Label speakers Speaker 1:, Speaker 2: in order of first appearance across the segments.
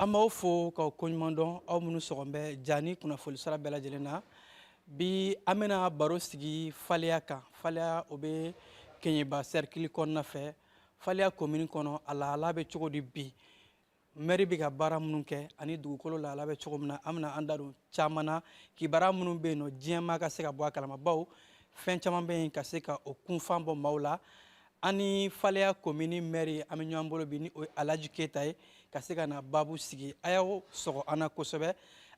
Speaker 1: An b'aw fo k'aw koɲuman dɔn aw minnu sɔgɔn bɛ Jani kunnafoni sira bɛɛ lajɛlen na. Bi an bɛna baro sigi Faleya kan. Faleya o bɛ Keɲeba cercle kɔnɔna fɛ. Faleya commune kɔnɔ a lahala bɛ cogo di bi? Maire bɛ ka baara minnu kɛ ani dugukolo lahala bɛ cogo min na an bɛna an da don caman na. Kibaruya minnu bɛ yen nɔ diɲɛ maa ka se ka bɔ a kalama bawo fɛn caman bɛ yen ka se ka o kunfan bɔ maaw la. Ani Faleya commune maire an bɛ ɲɔgɔn bolo bi ni o ye Alaji Keyita ye ka se ka na baabu sigi. A y'aw sɔgɔ an na kosɛbɛ.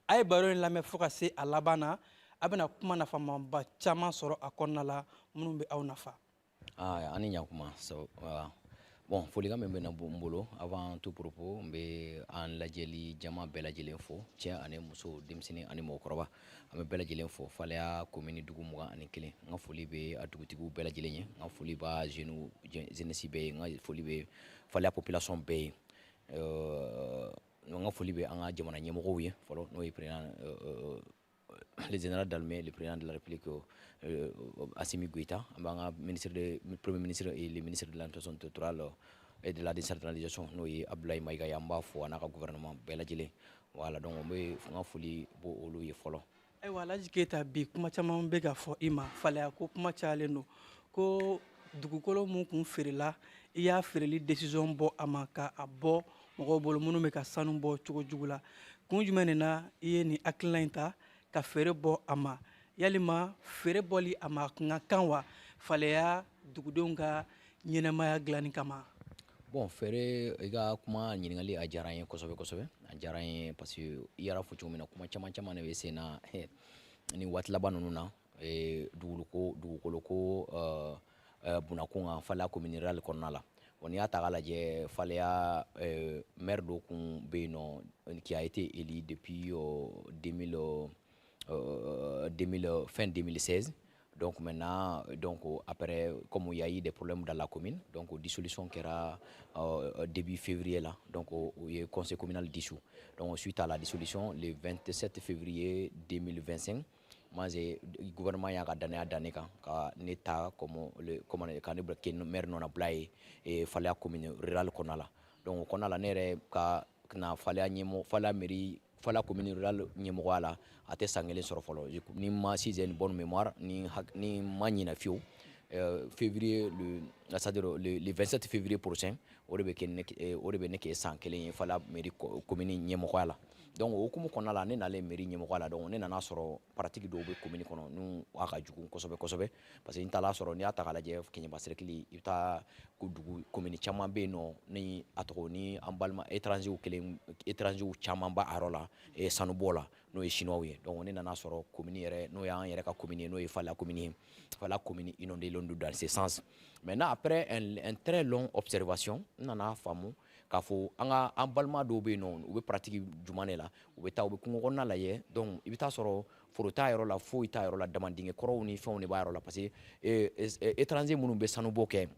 Speaker 1: A ye baro in lamɛn fo ka se a laban na. A bɛna kuma nafamaba caman sɔrɔ a kɔnɔna la minnu bɛ aw nafa.
Speaker 2: Ani ɲakuma bon folikan min bɛ na n bolo avant tout propos n bɛ an lajɛli jama bɛɛ lajɛlen fo cɛ ani muso denmisɛnnin ani mɔgɔkɔrɔba an bɛ bɛɛ lajɛlen fo Faleya commune dugu 21 n ka foli bɛ a dugutigiw bɛɛ lajɛlen ye n ka foli b'a jeunesse bɛɛ ye n ka foli bɛ Faleya population bɛɛ ye n ka foli bɛ an ka jamana ɲɛmɔgɔw ye fɔlɔ n'o ye président le général Dalmé, le président de la République Assimi Goïta, le premier ministre et le ministre de l'Intervention territoriale et de la décentralisation, nous y Abdoulaye Maïga Yamba, fo anaka gouvernement Belajele. Voilà, donc on veut foli bo olu ye folo.
Speaker 1: Ayiwa Alaji Keyita bi kuma caman bɛ ka fɔ i ma Faleya ko kuma cayalen don ko dugukolo mun kun feerela i y'a feereli décision bɔ a ma ka a bɔ mɔgɔw bolo minnu bɛ ka sanu bɔ cogo jugu la kun jumɛn de na i ye nin hakilina in ta ka feere bɔ a ma yalima feere bɔli a ma kun ka kan wa Faleya dugudenw ka ɲɛnɛmaya dilanni kama.
Speaker 2: Bon feere i ka kuma ɲininkali a diyara n ye kosɛbɛ kosɛbɛ a diyara n ye parce que i yɛrɛ fɔ cogo min na kuma caman caman de bɛ sen na ni waati laban ninnu na dugukolo ko bunakun kan Faleya commune rurale kɔnɔna la n'i y'a ta k'a lajɛ Faleya maire dɔ kun bɛ yen nɔ qui a été élu depuis fin 2016. Donc maintenant, après, comme il y a eu des problèmes dans la commune, donc dissolution qui era début février là, donc il y a eu conseil communal dissous. Donc suite à la dissolution, le 27 février 2025, moi le gouvernement y a donné à Danéka, un état comme le maire non appelé et fallait la commune rurale qu'on a là. Donc on a la nere na Faleya mairie Faleya commune rurale ɲɛmɔgɔya la a tɛ san kelen sɔrɔ fɔlɔ ni ma si j'ai une bonne mémoire ni ma ɲinɛ fiyewu février le 27 février prochain o de bɛ ne kɛ san kelen ye Faleya mairie commune ɲɛmɔgɔya la donc o hukumu kɔnɔna la ne nalen mairie ɲɛmɔgɔya la donc ne nana sɔrɔ pratique dɔw bɛ commune kɔnɔ n'u a ka jugu kosɛbɛ kosɛbɛ parce que n taara sɔrɔ n'i y'a ta k'a lajɛ Keɲeba cercle i bɛ taa dugu commune caman bɛ yen nɔ ni a tɔgɔ ni an balima étrangers caman b'a yɔrɔ la sanubɔ la n'o ye chinois ye donc ne nana sɔrɔ commune yɛrɛ n'o y'an yɛrɛ ka commune ye n'o ye Faleya commune ye Faleya commune inondée dans ce sens maintenant après un très long observation n nana faamu k'a fɔ an balima dɔw bɛ yen nɔ u bɛ pratique jumɛn de la u bɛ taa u bɛ kungo kɔnɔna lajɛ donc i bɛ taa sɔrɔ foro t'a yɔrɔ la foyi t'a yɔrɔ la damandingɛ kɔrɔw ni fɛnw de b'a yɔrɔ la parce que étranger minnu bɛ sanubɔ kɛ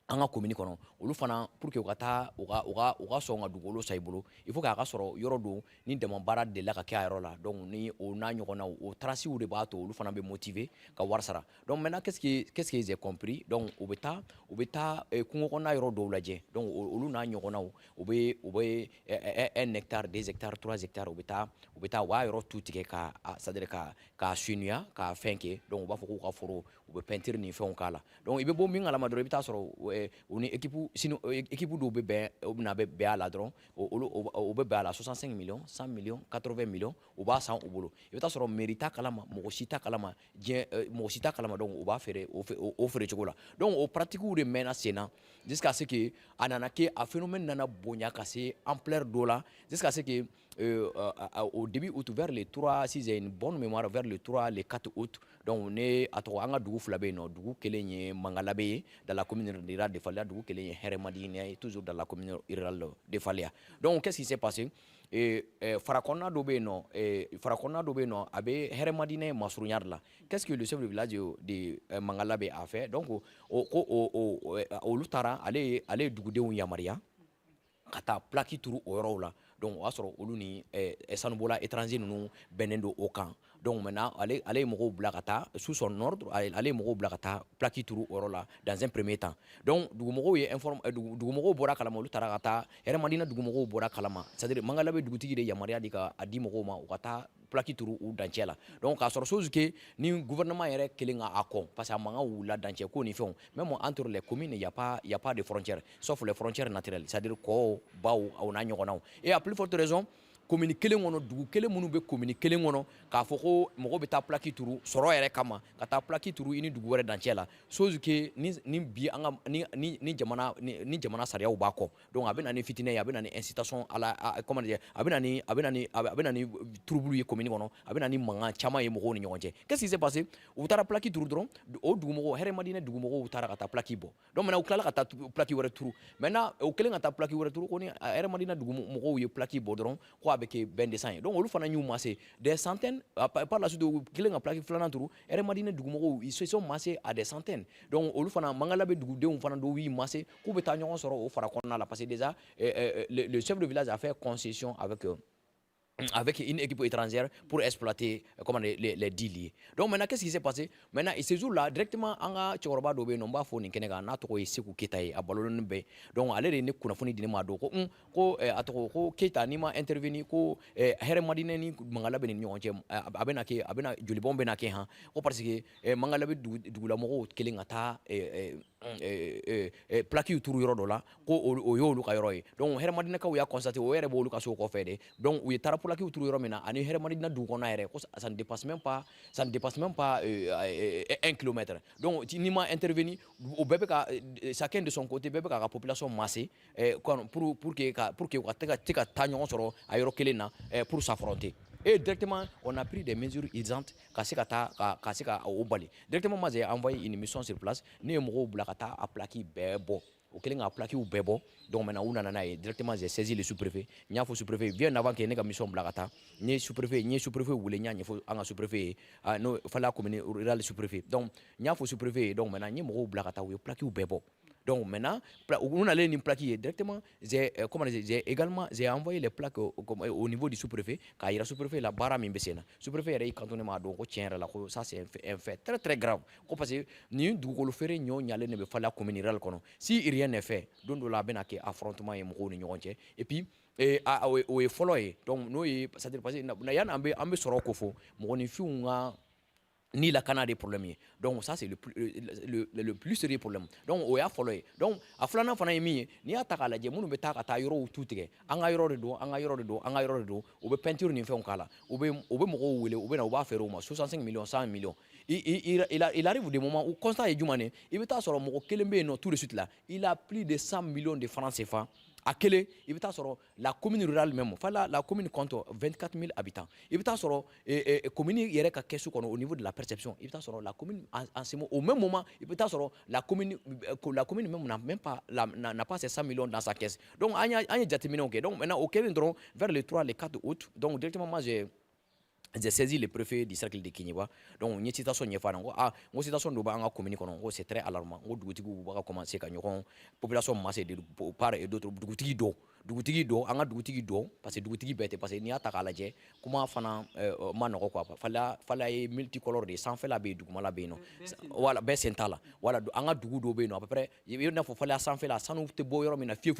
Speaker 2: an ka commune kɔnɔ olu fana pour que u ka taa u ka sɔn ka dugukolo san i bolo il faut que a ka sɔrɔ yɔrɔ don ni dama baara delila ka kɛ a yɔrɔ la donc ni o n'a ɲɔgɔnnaw o traces de b'a to olu fana bɛ motiver ka wari sara donc maintenant qu'est-ce que j'ai compris donc u bɛ taa kungo kɔnɔna yɔrɔ dɔw lajɛ donc olu n'a ɲɔgɔnnaw u bɛ 1 hectare 2 hectares 3 hectares u bɛ taa u b'a yɔrɔ tu tigɛ c'est-à-dire k'a sunuya k'a fɛn kɛ donc u b'a fɔ k'u ka foro u bɛ peinture ni fɛnw k'a la donc i bɛ bɔ min kalama dɔrɔn i bɛ taa sɔrɔ u ni équipe dɔw bɛ bɛn u bɛna bɛn a la dɔrɔn o bɛ bɛn a la 65 millions 100 millions 80 millions u b'a san u bolo i bɛ taa sɔrɔ mairie t'a kalama mɔgɔ si t'a kalama mɔgɔ si t'a kalama donc u b'a feere o feere cogo la donc o pratique de mɛnna sen na jusqu'à ce que a nana kɛ a phénomène nana bonya ka se ampleur dɔ la jusqu'à ce que au début août vers le 3 si j'ai une bonne mémoire vers le 3 le 4 août donc ne a tɔgɔ an ka dugu fila bɛ yen nɔ dugu kelen ye Mangala bɛ yen dans la commune rurale de Faleya dugu kelen ye Hɛrɛmadina ye toujours dans la commune rurale de Faleya donc qu'est-ce qui s'est passé farakɔnɔna dɔ bɛ yen nɔ a bɛ Hɛrɛmadina ye Masuruɲari la qu'est-ce que le chef de village de Mangala bɛ a fait donc olu taara ale ye dugudenw yamaruya ka taa plaque turu o yɔrɔw la donc o y'a sɔrɔ olu ni sanubɔla étranger ninnu bɛnnen don o kan donc maintenant ale mɔgɔw bila ka taa sous son ordre ale mɔgɔw bila ka taa plaque turu o yɔrɔ la dans un premier temps donc dugumɔgɔw ye dugumɔgɔw bɔra kalama olu taara ka taa hɛrɛmadina dugumɔgɔw bɔra kalama c'est à dire Mangala bɛ dugutigi de yamaruya di ka a di mɔgɔw ma u ka taa plaque turu u dancɛ la donc k'a sɔrɔ chose que ni gouvernement yɛrɛ kelen ka a kɔn parce que a mankan wulila dancɛ ko ni fɛnw même entre les communes il y a pas de frontières sauf les frontières naturelles c'est à dire kɔw baw o n'a ɲɔgɔnnaw et à plus forte raison commune kelen kɔnɔ dugu kelen minnu bɛ commune kelen kɔnɔ k'a fɔ ko mɔgɔ bɛ taa plaque turu sɔrɔ yɛrɛ kama ka taa plaque turu i ni dugu wɛrɛ dancɛ la chose que ni bi an ka ni jamana sariyaw b'a kɔ donc a bɛ na ni fitinɛ ye a bɛ na ni incitation à la comment dire a bɛ na ni trouble ye commune kɔnɔ a bɛ na ni mankan caman ye mɔgɔw ni ɲɔgɔn cɛ qu'est-ce qui s'est passé u taara plaque turu dɔrɔn o dugumɔgɔw hɛrɛmadinɛ dugumɔgɔw taara ka taa plaque bɔ donc maintenant u tilala ka taa plaque wɛrɛ turu maintenant u kɛlen ka taa plaque wɛrɛ turu ko ni hɛrɛmadinɛ dugumɔgɔw ye plaque bɔ dɔrɔn ko a bɛ kɛ bɛn de sang ye donc olu fana y'u massé des centaines par la suite u kelen ka plaque filanan turu hɛrɛmadinɛ dugumɔgɔw ils se sont massés à des centaines donc olu fana Mangala bɛ dugudenw fana dɔw y'u massé k'u bɛ taa ɲɔgɔn sɔrɔ o fara kɔnɔna la parce que déjà le chef de village a fait concession avec une équipe étrangère pour exploiter les dits liés. Donc maintenant, qu'est-ce qui s'est passé? Maintenant, et ces jours-là, directement, on a Tchoroba Dobe, non, Bafo, Nikenega, Nato, et Sekou Ketaye, à Balon Bay. Donc, allez, ne Kunafoni Dinema, Atoko, Keta, Nima, intervenu, Hermadine, Mangala Benignon, Abenake, Abena, Julibon Benake, parce que Mangala Doulamoro, Kelingata, plaque turu yɔrɔ dɔ la ko o y'olu ka yɔrɔ ye donc hɛrɛmadinɛkaw y'a constaté o yɛrɛ b'olu ka so kɔfɛ de donc u ye taara plaque turu yɔrɔ min na ani hɛrɛmadina dugu kɔnɔna yɛrɛ ko ça ne dépasse même pas 1 kilomètre donc n'i ma intervenu o bɛɛ bɛ ka chacun de son côté bɛɛ bɛ k'a ka population masser pour que u ka te ka taa ɲɔgɔn sɔrɔ a yɔrɔ kelen na pour s'affronter. Et directement, on a pris des mesures urgentes ka o bali. Directement, moi, j'ai envoyé une mission sur place. Ni mɔgɔw bila ka taa a plaque bɛɛ bɔ. O kelen ka plaque bɛɛ bɔ. Donc maintenant, u nana n'a ye. Directement, j'ai saisi le sous-préfet. N y'a fɔ sous-préfet bien avant que ne ka mission bila ka taa. N ye sous-préfet wele n y'a ɲɛfɔ an ka sous-préfet ye. N'o fala commune rural sous-préfet. Donc n y'a fɔ sous-préfet ye. Donc maintenant, n ye mɔgɔw bila ka taa u ye plaque bɛɛ bɔ. Donc maintenant, on allait une plaque directement. J'ai envoyé les plaques au niveau du sous-préfet. Quand il y a sous-préfet, la barre mimbesena. Sous-préfet il cantonné ma donc ça c'est un fait très très grave. Parce que ni du faire nyon nyale ne be fala communal kono. Si rien n'est fait, donc la benake affrontement et moko ni nyonche. Et puis o follow donc no ça dire passer na yan ambe soro kofo mo ni fi nga ni la kana des problèmes donc ça c'est le plus sérieux problème donc o ya follow donc a flana fana yemi ni ataka la je munu be taka ta yoro tutige anga yoro de do o be peinture ni fon kala o be moko wele o be na o ba faire au moins 65 millions 100 millions il arrive des moments où constat est jumane il be ta soro moko kelembe no tout de suite là il a plus de 100 millions de francs CFA à Kélé, il veut sur la commune rurale même. La commune compte 24 000 habitants. Il veut sur la commune au niveau de la perception. Il veut sur la commune en ce moment. Au même moment, il veut sur la commune même n'a pas ces 100 millions dans sa caisse. Donc, il y a déjà terminé. Donc, maintenant, au Kélé, vers le 3, le 4 août, donc directement, moi, j'ai saisi le préfet du cercle de Kinyiba. Donc, une situation n'est pas une situation de la commune, c'est très alarmant. On va commencer à la population massée de part et d'autre. Dugutigi do anga dugutigi do parce que dugutigi bête parce que ni ataka la je comment fana manoko quoi fala e multicolore de sans fait la be duguma la be no voilà be sentala voilà anga dugu do be no à peu près il na fo fala sans fait la sanu te bo yoro mina fiu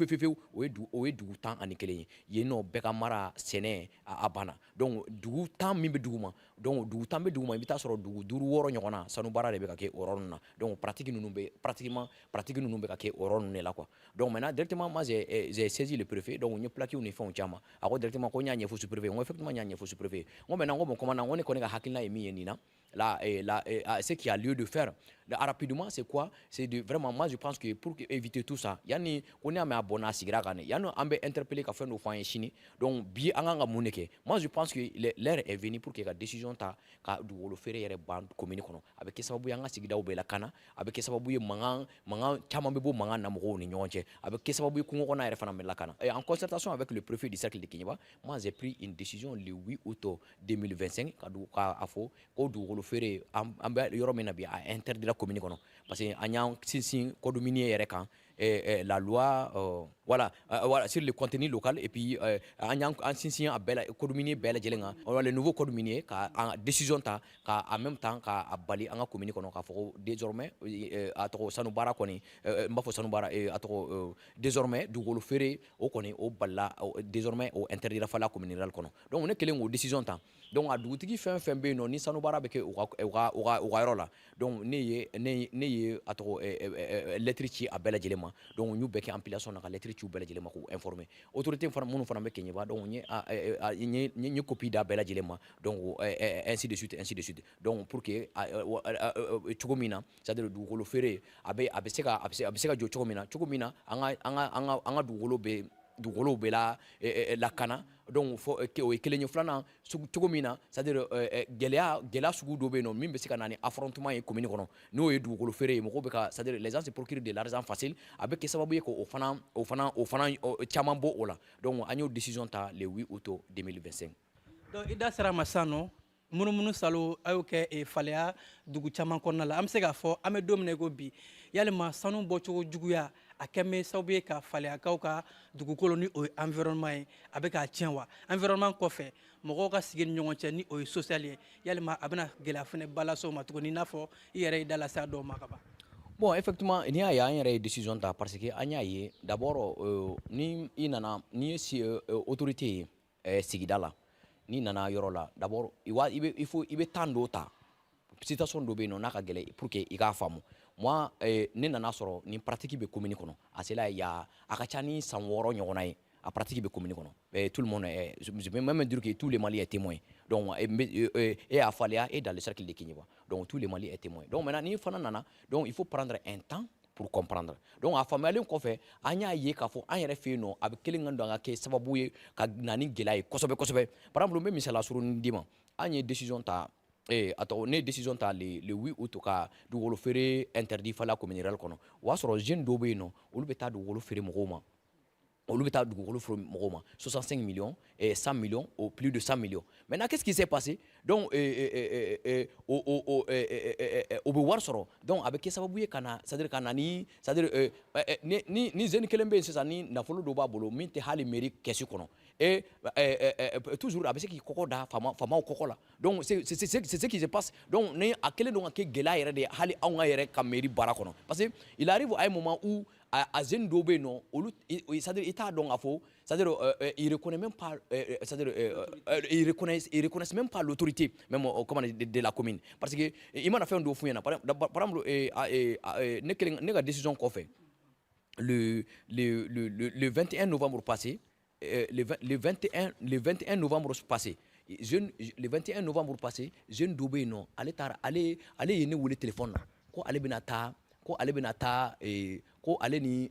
Speaker 2: o e dugu tan ani kelen ye no be ka mara sene a bana donc dugu tan min be duguma donc dugu tan be duguma ibita soro dugu duru woro nyona sanu bara de be ka ke oron na donc pratiquement nous be ka ke oron ne la quoi donc maintenant directement moi j'ai saisi le préfet donc on y plaqué on fait un chama alors directement qu'on y a un faux préfet on effectivement y a un faux préfet on maintenant on commandant on est connaît hakina et nina là ce qui a lieu de faire rapidement c'est quoi c'est de vraiment moi je pense que pour éviter tout ça yani on est à abonné sigra gane yani ambe interpeller ka faire nos fois chini donc bi anga muneke moi je pense que l'heure est venue pour que la décision ta ka du wolo fere yere band commune kono avec sababu yanga sigida ubela kana avec sababu ye mangan chama bebo mangan na mo ni nyonche avec sababu ku ngona yere fana mela kana et en concertation avec le préfet du cercle de Kinyiba moi j'ai pris une décision le 8 août 2025 ka afo ko du wolo fere ambe yoro mena bi a interdire la commune kono parce que anya sinsin code minier yere kan la loi voilà, voilà, sur le contenu local. Et puis, en signant à Bella, code minier Bella Jelenga, on a le nouveau code minier, qui a décision, en même temps, qui a bali, en communiqué, désormais, à trop Sanoubara, Mafo Sanoubara, et à trop, désormais, du golo ferré, au connaît, au bala, désormais, au interdit la fala communale. Donc, on est quelle est décision, donc, à douti fait un fin bé, non, ni Sanoubara, avec Ouarola. Donc, n'est à trop, l'électricité à Bella Jelema. Donc, nous, bec empilation, dans l'électricité ou Bella Jelema, ou informé. Autorité, mon femme, Kenya, donc, ni copie da Bella Jelema. Donc, ainsi de suite, ainsi de suite. Donc, pour que, Chogomina, c'est-à-dire du golo ferré, abeseka jo Chogomina, anga du golo bela la cana. Donc, faut que kelenya flana Chogomina, c'est-à-dire gelia sugu dobe non mimbe sika nani affrontement et commune kono no e du golo ferré mo beka, c'est-à-dire les gens se procurent de l'argent facile avec que sababu ko au fana chamambo ola. Donc, agno décision ta le 8 août 2025.
Speaker 1: Donc ida sera masano munumunu salo ayo ke e falea dugu caman kɔnɔna la an bɛ se k'a fɔ an bɛ don min na i ko bi yalima sanu bɔcogo juguya a kɛ mɛ sababu ye ka faleakaw ka dugukolo ni o ye environnement ye a bɛ k'a tiɲɛ wa environnement kɔfɛ mɔgɔw ka sigi ni ɲɔgɔn cɛ ni o ye social ye yalima a bɛna gɛlɛya fɛnɛ balaso ma tuguni i n'a fɔ i yɛrɛ y'i da lase a dɔw ma ka ban.
Speaker 2: Bon, effectivement, il y a une décision parce que d'abord, ni si autorité sigidala ni nana yorola d'abord il faut tando ta situation do be non naka gele pour que i ka famu moi ni nana soro ni pratique be commune kono asela ya akacha ni san woro nyogona ye a pratique be commune kono tout le monde je peux même dire que tous les Maliens sont témoins donc et à Falia et dans le cercle de Kinyiba donc tous les Maliens sont témoins donc maintenant ni fana nana donc il faut prendre un temps pour comprendre donc a famille ko fait anya ye ka fo an yɛrɛ fe no ab kelen ngando nga ke sababu ye ka nani gelaye kosobe par exemple même misala suru ndima anye décision ta attends ne décision ta le 8 août ka du wolo fere interdit fala communal kono wa soro jeune do be no olu beta du wolo fere mo on lui a donné 65 millions et 100 millions ou plus de 100 millions. Maintenant, qu'est-ce qui s'est passé? Donc, au Bewarsoro, donc avec ça va bouiller kana, c'est-à-dire kanani, c'est-à-dire ni zen kelembe c'est ça ni na folo do babolo, minte hali mairie qu'est-ce qu'on et toujours avec ce qui kokoda fama au kokola. Donc c'est ce qui se passe. Donc ne à quel donc que gela ere de hali aunga ere comme mairie barakono. Parce que il arrive à un moment où à zen dobe non, c'est-à-dire état donc à faux, c'est-à-dire il reconnaît même pas, c'est-à-dire il reconnaissent même pas l'autorité même comment de la commune parce que il m'a fait un dossier par exemple ne décision qu'on fait le 21 novembre passé le 21 novembre passé le 21 novembre passé jeune Dobé non allez yene wule téléphone ko allez benata ko ale bena ta ko ale ni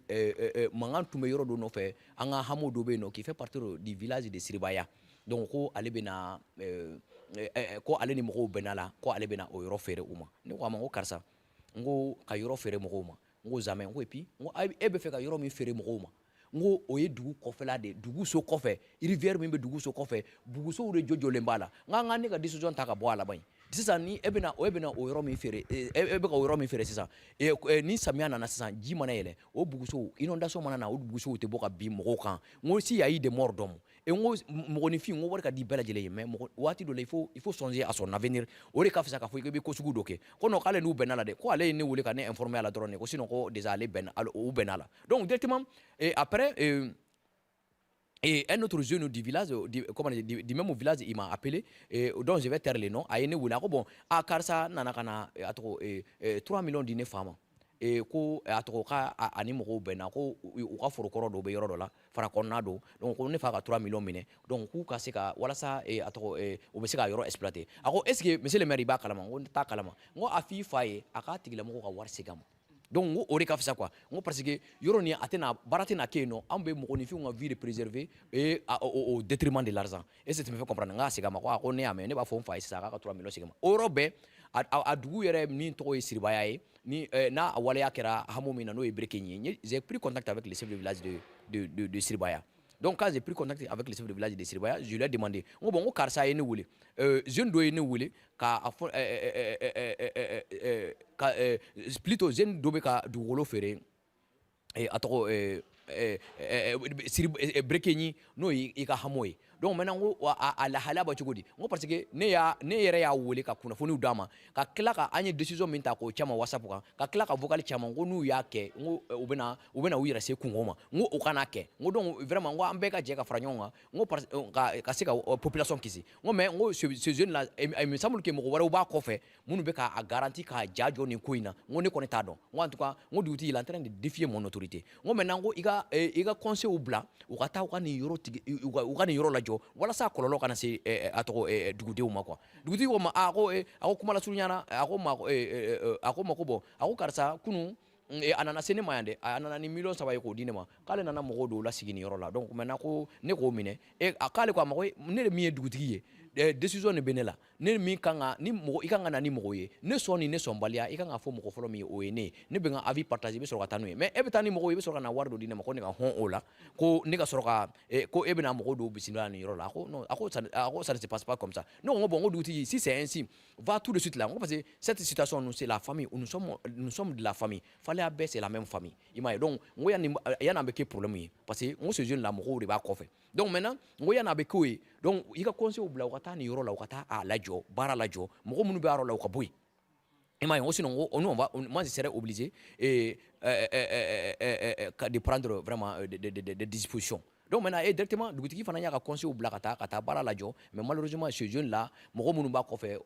Speaker 2: mangan tumbe yoro do no fe anga hamo Dobé no qui fait partie du village de Siribaya donc ko ale bena ko ale ni mo benala ko ale bena o yoro fere uma ni ko ma ko karsa ngo ka yoro fere mo uma ngo zame ngo epi ngo ebe fe ka yoro mi fere mo uma ngo oye dugu kofela de dugu so kofe rivière mi be dugu so kofe bugu so re jojo lembala nga ne ka decision ta ka bo ala ban sisan ni ebena o yoro mi fere ebe ka o yoro mi fere sisan ni samia na sisan ji mana yele o bugu so inondation mana na o bugu so te boka bi mo kan ngo si ya yi de mort d'homme et ngo mo ni fi ngo war ka di bela jele mais mo wati do il faut songer à son avenir o re ka fisa ka fo ke be ko sugu doke ko no kale nu benala de ko ale ne wole ka ne informer ala drone ko sinon ko déjà ale ben o benala donc directement et après et un autre jeune du village, du même village, il m'a appelé, donc je vais taire les noms. Bon, à Karsa, nanakana, 3 millions de femmes. Et ko atoka animero benako ou ka forokoro do be yoro la fara konado donc on ne fa ka 3 millions mine donc ku ka se ka wala sa atoko o be se ka yoro exploiter ako est ce que monsieur le maire ba kalama on ta kalama ngo afi faye aka tigila mo ka war segam donc o ka fisa quoi ngo parce que yoro ni atena baratina keno ambe mo ni fi nga vie de préserver et au détriment de l'argent et c'est me fait comprendre nga segama ko ako ne ame ne ba fo faye sa ka 3 millions segama orobe a dugu yere ni to e Siribaya ni na walaya kera hamomina no e brekenye j'ai pris contact avec le chef de village de Siribaya. Donc quand j'ai pris contact avec le chef de village de Siribaya, je lui ai demandé bon karsa ene wule jeune do ene wule ka plutôt jeune do be ka du wolo fere et atoko Brekeni n'o i ka hamo ye donc maintenant ko a lahala ba cogo di ngo parce que ne yɛrɛ y'a wele ka kunnafoniw d'a ma ka tila ka an ye décision min ta k'o caman whatsapp kan ka tila ka vocal caman ko n'u y'a kɛ ngo u bɛna u yɛrɛ se kungo ma ngo o kana kɛ ngo donc vraiment ngo an bɛɛ ka jɛ ka fara ɲɔgɔn kan ngo ka se ka population kisi ngo mais ngo ce jeune là il me semble que mɔgɔ wɛrɛw b'a kɔfɛ minnu bɛ k'a garanti k'a ja jɔ nin ko in na ngo ne kɔni t'a dɔn ngo en tout cas ngo dugutigi il est en train de défier mon autorité ngo maintenant ngo i ka conseil bila u ka taa u ka nin yɔrɔ tigi u ka nin yɔrɔ lajɔ walasa kɔlɔlɔ kana se a tɔgɔ dugudenw ma quoi dugutigi ko ma a ko kuma la surunyana a ko ma ko bon a ko karisa kunu a nana se ne ma yan dɛ a nana ni miliyɔn 3 ye k'o di ne ma k'ale nana mɔgɔw dɔw lasigi nin yɔrɔ la donc maintenant ko ne k'o minɛ k'ale ko a ma ko ne de min ye dugutigi ye décision de bɛ ne la ne min kan ka ni mɔgɔ i kan ka na ni mɔgɔw ye ne sɔn ni ne sɔnbaliya i kan ka fɔ mɔgɔ fɔlɔ min ye o ye ne ye ne bɛ n ka avis partager i bɛ sɔrɔ ka taa n'o ye mais e bɛ taa ni mɔgɔw ye i bɛ sɔrɔ ka na wari dɔ di ne ma ko ne ka hɔn o la ko ne ka sɔrɔ ka ko e bɛna mɔgɔw dɔw bisimila nin yɔrɔ la a ko non a ko ça ne se passe pas comme ça ne ko bon n ko dugutigi si c'est ainsi va tout de suite là n ko parce que cette situation nous c'est la famille nous sommes de la famille fallait bɛɛ c'est la même famille i m'a ye donc n ko yan'a bɛ kɛ problème ye parce que n ko ce jeune là mɔgɔw de b'a kɔfɛ donc maintenant n ko yan'a bɛ k'o ye donc i ka conseil bila u ka taa nin yɔrɔ la u ka taa a lajɔ baara lajɔ mɔgɔ minnu bɛ a yɔrɔ la u ka bɔ yen i m'a ye sinon moi je serais obligé de prendre vraiment des dispositions donc maintenant directement dugutigi fana y'a ka conseil bila ka taa baara lajɔ mais malheureusement ce jeune là mɔgɔ minnu b'a kɔfɛ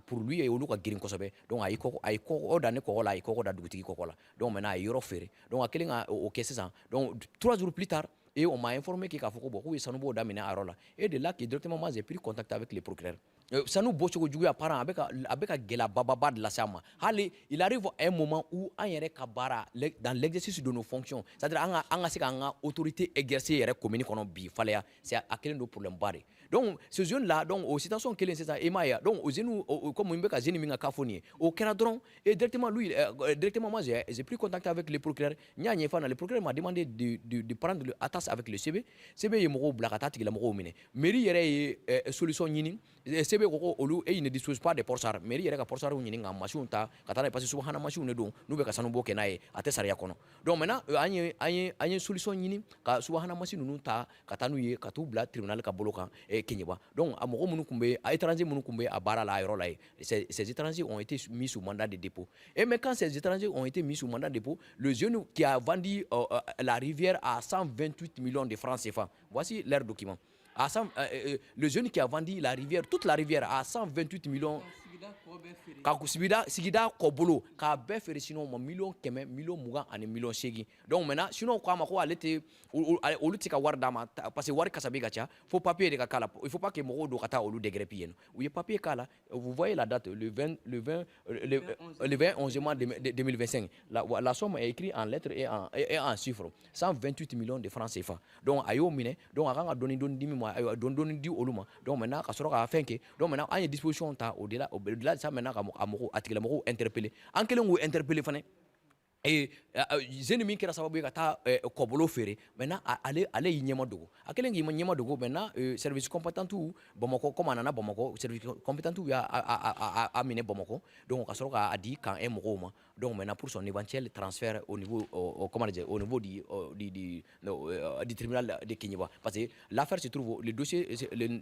Speaker 2: pour lui olu ka girin kosɛbɛ donc a ye kɔgɔ da ne kɔgɔ la a ye kɔgɔ da dugutigi kɔgɔ la donc maintenant a ye yɔrɔ feere donc a kɛlen ka o kɛ sisan donc 3 jours plus tard et on m'a informé k'a fɔ ko bon k'u ye sanu bɔ daminɛ a yɔrɔ la et de là que directement moi j'ai pris contact avec les procureurs sanu bɔcogo juguya parent a bɛ ka gɛlɛyaba de lase a ma hali il arrive à un moment où an yɛrɛ ka baara dans l'exercice de nos fonctions c'est-à-dire an ka se k'an ka autorité exercer yɛrɛ commune kɔnɔ bi faleya c'est a kelen don problème ba de donc ce jeune là donc o situation kelen sisan i m'a ye donc o jeune comme n bɛ ka jeune min ka kafo nin ye o kɛra dɔrɔn et directement moi j'ai pris contact avec les procureurs n y'a ɲɛfɔ na le procureur m'a demandé de prendre le attache avec le CB ye mɔgɔw bila ka taa tigilamɔgɔw minɛ mairie yɛrɛ ye solution ɲini CB ko olu il ne dispose pas de porsar mairie yɛrɛ ka porsarw ɲini ka machine ta ka taa n'a ye parce que subahana machine de don n'u bɛ ka sanubɔ kɛ n'a ye a tɛ sariya kɔnɔ donc maintenant an ye solution ɲini ka subahana machine ninnu ta ka taa n'u ye ka t'u bila tribunal ka bolo kan Keɲeba donc a mɔgɔ minnu tun bɛ étranger minnu tun bɛ a baara la a yɔrɔ la ye ces étrangers ont été mis sous mandat de dépôt et mais quand ces étrangers ont été mis sous mandat de dépôt le jeune qui a vendu la rivière à 128 millions de francs CFA voici leur document le jeune qui a vendu la rivière toute la rivière à 128 millions ka sigida kɔ bolo k'a bɛɛ feere sinon ma miliyɔn 100 miliyɔn 20 ani miliyɔn 8 donc maintenant sinon ko a ma ko ale tɛ olu tɛ ka wari d'a ma parce que wari kasabi ka ca fo papier de ka k'a la il faut pas que mɔgɔw don ka taa olu dégrépper yen u ye papier k'a la vous voyez la date le 20 11 mois 2025 la somme est écrite en lettres et en chiffres 128 millions de francs CFA donc a y'o minɛ donc a kan ka dɔɔni di min ma dɔɔni di olu ma donc maintenant ka sɔrɔ k'a fɛn kɛ donc maintenant an ye disposition ta au-delà de ça maintenant a tigilamɔgɔw interpeller an kɛlen k'u interpeller fana jeune min kɛra sababu ye ka taa kɔbolo feere maintenant ale y'i ɲɛma dogo a kɛlen k'i ɲɛma dogo maintenant service compétentu Bamakɔ comme a nana Bamakɔ service compétentu y'a minɛ Bamakɔ donc ka sɔrɔ k'a di kan mɔgɔw ma donc maintenant pour son éventuel transfert au niveau comment dire au niveau du tribunal de Keɲeba parce que l'affaire se trouve le dossier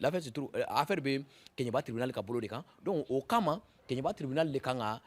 Speaker 2: l'affaire se trouve affaire bɛ Keɲeba tribunal ka bolo de kan donc o kama Keɲeba tribunal de kan ka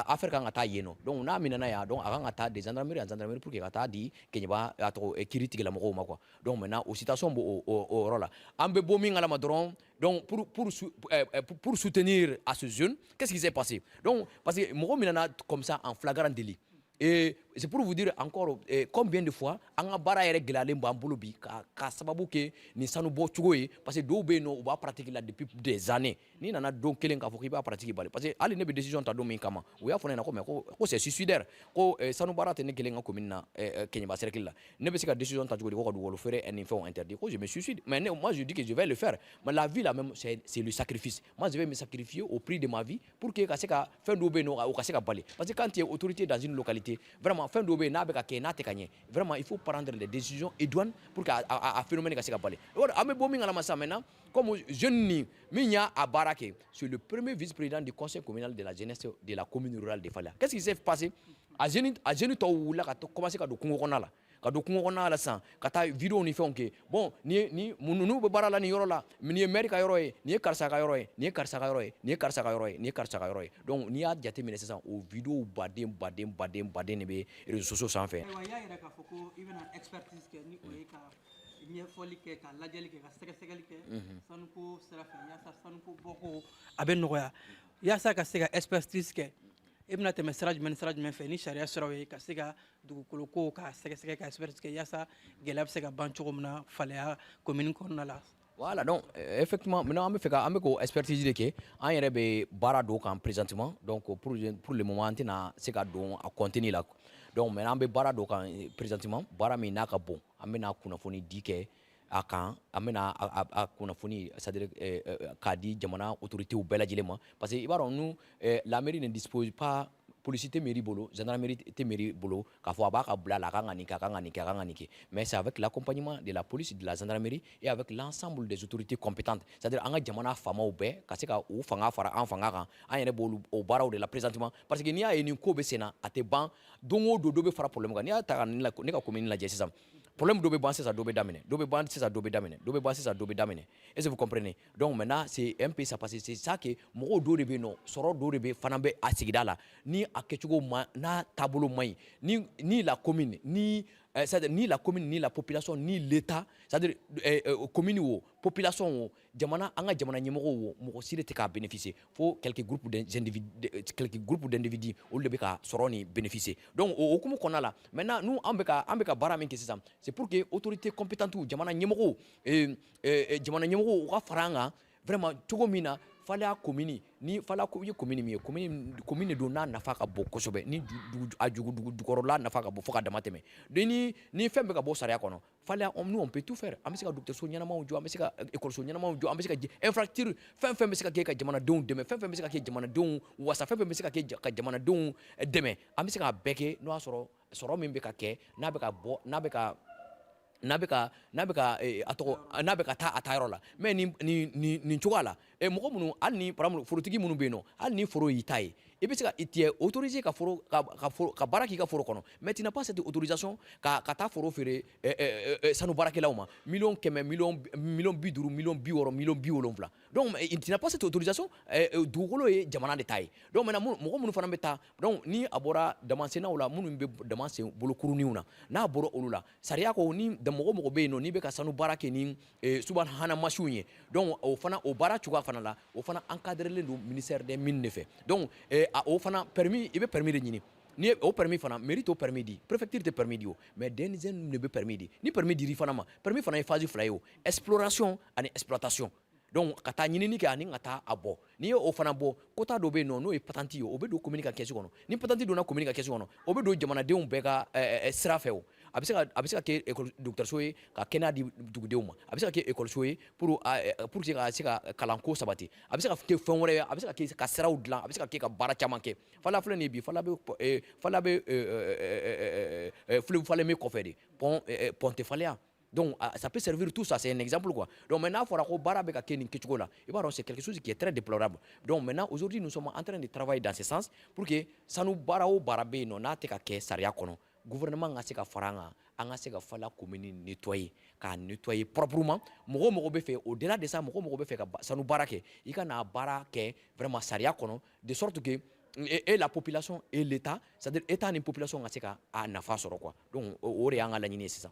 Speaker 2: affaire kan ka taa yen nɔ donc n'a minɛna yan donc a kan ka taa des gendarmerie pour que ka taa di Keɲeba a tɔgɔ kiiri tigilamɔgɔw ma quoi donc maintenant o situation b'o yɔrɔ la an bɛ bɔ min kalama dɔrɔn donc pour soutenir à ce jeune qu'est-ce qui s'est passé donc parce que mɔgɔ minɛna comme ça en flagrant délit et c'est pour vous dire encore combien de fois an ka baara yɛrɛ gɛlɛyalen b'an bolo bi ka sababu kɛ nin sanu bɔ cogo ye parce que dɔw bɛ yen nɔ u b'a pratiquer la depuis des années n'i nana don kelen k'a fɔ k'i b'a pratiquer bali parce que hali ne bɛ décision ta don min kama u y'a fɔ ne ɲɛna ko mais ko c'est suicidaire ko sanu baara tɛ ne kelen ka commune na Keɲeba cercle la ne bɛ se ka décision ta cogo di ko ka dugukolo feere ni fɛnw interdit ko je me suicide mais moi je dis que je vais le faire mais la vie là même c'est le sacrifice moi je vais me sacrifier au prix de ma vie pour que ka se ka fɛn dɔw bɛ yen nɔ o ka se ka bali parce que quand tu es autorité dans une localité vraiment fɛn dɔw bɛ yen n'a bɛ ka kɛ n'a tɛ ka ɲɛ vraiment il faut prendre les décisions idoines pour que a phénomène ka se ka bali an bɛ bɔ min kalama sisan maintenant comme jeune ni min y'a baara kɛ c'est le premier vice-président du conseil communal de la jeunesse de la commune rurale de Falla qu'est-ce qui s'est passé a jeune tɔw wulila ka commencer ka don kungo kɔnɔna la ka do kungo kɔnɔna la sisan ka taa vidéo ni fɛnw kɛ bon ni n'u bɛ baara la nin yɔrɔ la nin ye maire ka yɔrɔ ye nin ye karisa ka yɔrɔ ye nin ye karisa ka yɔrɔ ye nin ye karisa ka yɔrɔ ye nin ye karisa ka yɔrɔ ye donc n'i y'a jateminɛ sisan o vidéo baden de bɛ réseaux sociaux sanfɛ.
Speaker 1: ayiwa y'a yira k'a fɔ ko i bɛna expertise kɛ ni o ye ka ɲɛfɔli kɛ ka lajɛli kɛ ka sɛgɛsɛgɛli kɛ sanuko sira fɛ yaasa sanuko bɔko a bɛ nɔgɔya yaasa ka se ka expertise kɛ i bɛna tɛmɛ sira jumɛn ni sira jumɛn fɛ ni sariya siraw ye ka se ka dugukolo ko ka sɛgɛsɛgɛ ka expertise kɛ yaasa gɛlɛya bɛ se ka ban cogo min na Faleya commune kɔnɔna la.
Speaker 2: Voilà, donc effectivement, maintenant on fait ko expertise de ke an yɛrɛ bɛ baara dɔw kan présentement donc pour le moment an tɛna se ka don a contenu la donc maintenant an bɛ baara dɔw kan présentement baara min n'a ka bon an bɛna kunnafoni di kɛ a kan an bɛna a kunnafoni c'est-à-dire k'a di jamana autorités bɛɛ lajɛlen ma parce que i b'a dɔn nous la mairie ne dispose pas police tɛ mairie bolo gendarmerie tɛ mairie bolo k'a fɔ a b'a ka bila la a kan ka nin kɛ a kan ka nin kɛ a kan ka nin kɛ mais c'est avec l'accompagnement de la police de la gendarmerie et avec l'ensemble des autorités compétentes c'est-à-dire an ka jamana faamaw bɛɛ ka se ka u fanga fara an fanga kan an yɛrɛ b'olu o baaraw de la présentement parce que n'i y'a ye nin ko bɛ sen na a tɛ ban don o don dɔ bɛ fara problème kan n'i y'a ta ka ne ka commune lajɛ sisan problème dɔ bɛ ban sisan dɔ bɛ daminɛ dɔ bɛ ban sisan dɔ bɛ daminɛ dɔ bɛ ban sisan dɔ bɛ daminɛ est-ce que vous comprenez donc maintenant c'est un peu ça parce que c'est ça que mɔgɔw dɔw de bɛ yen nɔ sɔrɔ dɔw de bɛ fana bɛ a sigida la ni a kɛcogo ma n'a taabolo man ɲi ni la commune ni c'est-à-dire ni la commune ni la population ni l'état c'est-à-dire commune wo population wo jamana an ka jamana ɲɛmɔgɔw wo mɔgɔ si de tɛ k'a bénéficier fo quelques groupes d'individus olu de bɛ ka sɔrɔ ni bénéficier donc o hukumu kɔnɔna la maintenant nous an bɛ ka baara min kɛ sisan c'est pour que autorités compétentes jamana ɲɛmɔgɔw u ka fara an kan vraiment cogo min na Faleya commune ni Faleya ye commune min ye commune don n'a nafa ka bon kosɛbɛ ni a jukɔrɔla nafa ka bon fo ka dama tɛmɛ ni fɛn bɛ ka bɔ sariya kɔnɔ Faleya nous on peut tout faire an bɛ se ka dɔgɔtɔrɔso ɲɛnamaw jɔ an bɛ se ka école ɲɛnamaw jɔ an bɛ se ka infrastructure fɛn bɛ se ka kɛ ka jamanadenw dɛmɛ fɛn bɛ se ka kɛ jamanadenw wasa fɛn bɛ se ka kɛ ka jamanadenw dɛmɛ an bɛ se k'a bɛɛ kɛ n'o y'a sɔrɔ sɔrɔ min bɛ ka kɛ n'a bɛ ka bɔ n'a bɛ ka taa a taayɔrɔ la mais nin cogoya la mɔgɔ minnu hali ni par exemple forotigi minnu bɛ yen nɔ hali ni foro y'i ta ye i bɛ se ka tu es autorisé ka baara k'i ka foro kɔnɔ mais tu n'as pas cette autorisation ka taa foro feere sanu baarakɛlaw ma miliyɔn 100 miliyɔn 50 miliyɔn 60 miliyɔn 70 donc tu n'as pas cette autorisation dugukolo ye jamana de ta ye donc maintenant mɔgɔ minnu fana bɛ taa donc ni a bɔra damasennaw la minnu bɛ damasen bolokuruninw na n'a bɔra olu la sariya ko ni mɔgɔ bɛ yen nɔ n'i bɛ ka sanu baara kɛ ni subahana mansiw ye donc o baara cogoya fana la o fana encadrelen don ministère des mines de fɛ donc o fana permis i bɛ permis de ɲini ni o permis fana mairie t'o permis di préfecture tɛ permis di o mais DNZ ne bɛ permis di ni permis dir'i fana ma permis fana ye phase fila ye o exploration ani exploitation donc ka taa ɲinini kɛ ani ka taa a bɔ n'i ye o fana bɔ quota dɔ bɛ yen nɔ n'o ye patente ye o bɛ don commune ka kɛsu kɔnɔ ni patente donna commune ka kɛsu kɔnɔ o bɛ don jamanadenw bɛɛ ka sira fɛ o a bɛ se ka kɛ dɔgɔtɔrɔso ye ka kɛnɛya di dugudenw ma a bɛ se ka kɛ ekɔliso ye pour que ka se ka kalanko sabati a bɛ se ka kɛ fɛn wɛrɛ ye a bɛ se ka kɛ ka siraw dilan a bɛ se ka kɛ ka baara caman kɛ Faleya filɛ nin ye bi Faleya bɛ Falen min kɔfɛ de pont tɛ Faleya donc ça peut servir tout ça c'est un exemple quoi donc maintenant il faudra ko baara bɛ ka kɛ nin kɛcogo la i b'a dɔn c'est quelque chose qui est très déplorable donc maintenant aujourd'hui nous sommes en train de travailler dans ce sens pour que sanu baara o baara bɛ yen nɔ n'a tɛ ka kɛ sariya kɔnɔ gouvernement ka se ka fara an kan an ka se ka Faleya commune nettoyer k'a nettoyer proprement mɔgɔ bɛ fɛ au delà de ça mɔgɔ bɛ fɛ ka sanu baara kɛ i ka n'a baara kɛ vraiment sariya kɔnɔ de sorte que et la population et l'état c'est-à-dire état ni population ka se ka a nafa sɔrɔ quoi donc o de y'an ka laɲini ye sisan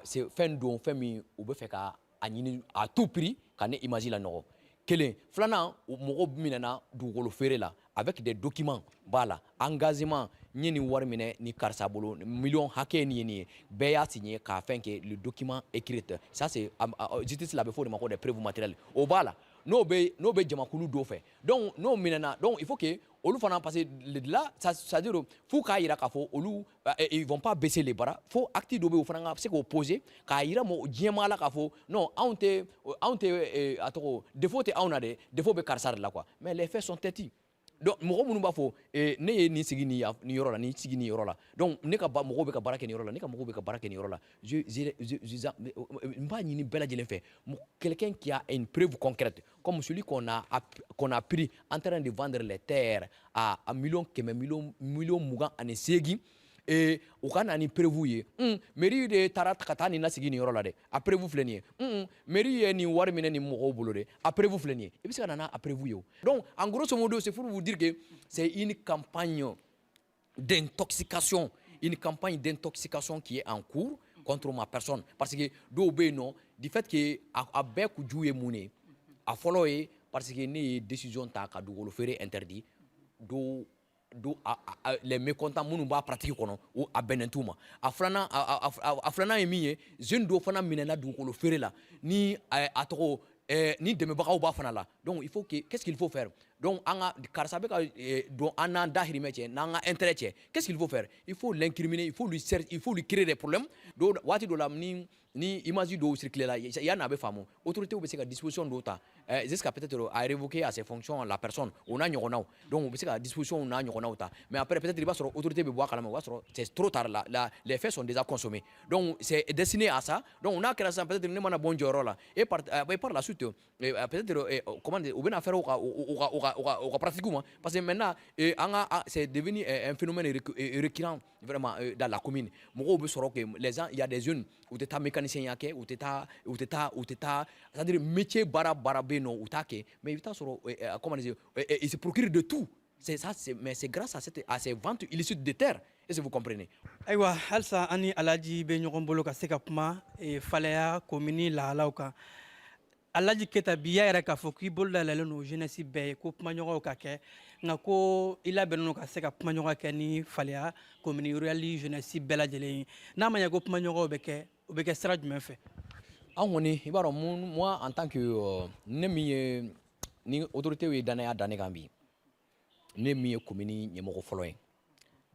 Speaker 2: c'est fɛn min u bɛ fɛ ka a ɲini à tout prix ka ne image la nɔgɔ kelen filanan mɔgɔw minɛna dugukolo feere la avec des documents b'a la engagement n ye nin wari minɛ ni karisa bolo miliyɔn hakɛ nin ye nin ye bɛɛ y'a signé k'a fɛn kɛ le document écrit ça c'est justice la bɛ fɔ o de ma ko des preuves matérielles o b'a la n'o bɛ jamakulu dɔw fɛ donc n'o minɛna donc il faut que olu fana parce que là ça dire fo k'a yira k'a fɔ olu ils vont pas baisser les bras fo acte dɔ bɛ yen o fana ka se k'o poser k'a yira diɲɛmaa la k'a fɔ non anw tɛ a tɔgɔ défaut tɛ anw na dɛ défaut bɛ karisa de la quoi mais les faits sont têtus donc mɔgɔ minnu b'a fɔ ne ye nin sigi nin yɔrɔ la nin sigi nin yɔrɔ la donc ne ka mɔgɔw bɛ ka baara kɛ nin yɔrɔ la ne ka mɔgɔw bɛ ka baara kɛ nin yɔrɔ la n b'a ɲini bɛɛ lajɛlen fɛ quelqu'un qui a une preuve concrète comme celui qu'on a pris en train de vendre les terres à 100 000 miliyɔn 28 u ka na ni prévu ye mairie de taara ka taa nin lasigi nin yɔrɔ la dɛ a prévu filɛ nin ye mairie ye nin wari minɛ nin mɔgɔw bolo dɛ a prévu filɛ nin ye i bɛ se ka na n'a prévu ye o donc en grosso modo c'est pour vous dire que c'est une campagne d'intoxication qui est en cours contre ma personne parce que dɔw bɛ yen nɔ du fait que a bɛɛ kuju ye mun ye a fɔlɔ ye parce que ne ye décision ta ka dugukolo feere interdit les mécontents minnu b'a pratique kɔnɔ o a bɛnnen t'u ma a filanan ye min ye jeune dɔw fana minɛna dugukolo feere la ni a tɔgɔ ni dɛmɛbagaw b'a fana la donc il faut que qu'est-ce qu'il faut faire donc an ka karisa bɛ ka don an n'an dahirimɛ cɛ n'an ka intérêt cɛ qu'est-ce qu'il faut faire il faut l'incriminer il faut lui créer des problèmes waati dɔ la ni image dɔw circuler la yan'a bɛ faamu autorité bɛ se ka disposition dɔw ta jusqu'à peut-être à révoquer à ses fonctions la personne o n'a ɲɔgɔnnaw donc u bɛ se ka disposition n'a ɲɔgɔnnaw ta mais après peut-être i b'a sɔrɔ autorité bɛ bɔ a kalama o b'a sɔrɔ c'est trop tard les faits sont déjà consommés donc c'est destiné à ça donc n'a kɛra sisan peut-être ne mana bɔ n jɔyɔrɔ la et par la suite peut-être comment dire u bɛna faire o ka pratique ma parce que maintenant c'est devenu un phénomène récurrent vraiment dans la commune mɔgɔw bɛ sɔrɔ que les gens il y a des jeunes u tɛ taa mécanicien ya kɛ u tɛ taa c'est-à-dire métier baara bɛ yen nɔ u t'a kɛ mais i bɛ taa sɔrɔ comment dire il se procure de tout c'est ça mais c'est grâce à ces ventes illicites de terre est-ce que vous comprenez
Speaker 1: ayiwa halisa ani alaji bɛ ɲɔgɔn bolo ka se ka kuma faleya commune lahalaw kan alaji keta bi y'a yɛrɛ k'a fɔ k'i bolo dayɛlɛlen don jeunesse bɛɛ ye ko kumaɲɔgɔnw ka kɛ nka ko i labɛnnen don ka se ka kumaɲɔgɔn kɛ ni faleya commune rurale jeunesse bɛɛ lajɛlen ye n'a ma ɲɛ ko kumaɲɔgɔnw bɛ kɛ o bɛ kɛ sira jumɛn fɛ
Speaker 2: an kɔni i b'a dɔn moi en tant que ne min ye ni autorité ye danaya da ne kan bi ne min ye commune ɲɛmɔgɔ fɔlɔ ye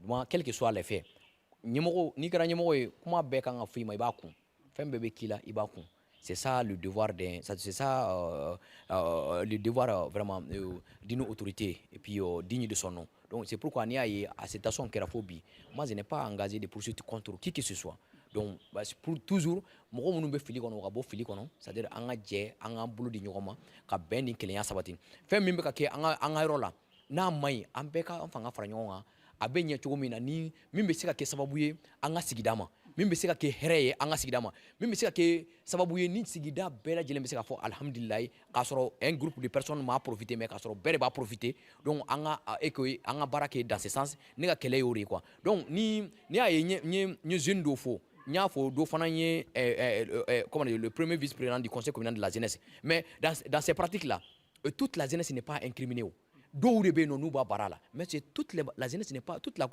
Speaker 2: moi quel que soit les faits ɲɛmɔgɔ n'i kɛra ɲɛmɔgɔ ye kuma bɛɛ kan ka fɔ i ma i b'a kun fɛn bɛɛ bɛ k'i la i b'a kun c'est ça le devoir le devoir vraiment d'une autorité et puis digne de son nom donc c'est pourquoi n'i y'a ye a citation kɛra fo bi moi je n'ai pas engagé de poursuites contre qui que ce soit donc pour toujours mɔgɔ minnu bɛ fili kɔnɔ o ka bɔ fili kɔnɔ c'est-à-dire an ka jɛ an k'an bolo di ɲɔgɔn ma ka bɛn ni kelenya sabati fɛn min bɛ ka kɛ an ka yɔrɔ la n'a ma ɲi an bɛɛ ka fanga fara ɲɔgɔn kan a bɛ ɲɛ cogo min na ni min bɛ se ka kɛ sababu ye an ka sigida ma min bɛ se ka kɛ hɛrɛ ye an ka sigida ma min bɛ se ka kɛ sababu ye ni sigida bɛɛ lajɛlen bɛ se ka fɔ alhamdulilayi k'a sɔrɔ un groupe de personnes m'a profité mais k'a sɔrɔ bɛɛ de b'a profité donc an ka baara kɛ dans ce sens ne ka kɛlɛ y'o de ye quoi donc ni y'a ye n ye jeune dɔw fɔ n y'a fɔ dɔ fana ye comment dire le premier vice-président du conseil communal de la jeunesse mais dans ces pratiques là toute la jeunesse n'est pas incriminée dɔw de bɛ yen nɔ n'u b'a baara la mais c'est la jeunesse n'est pas toute la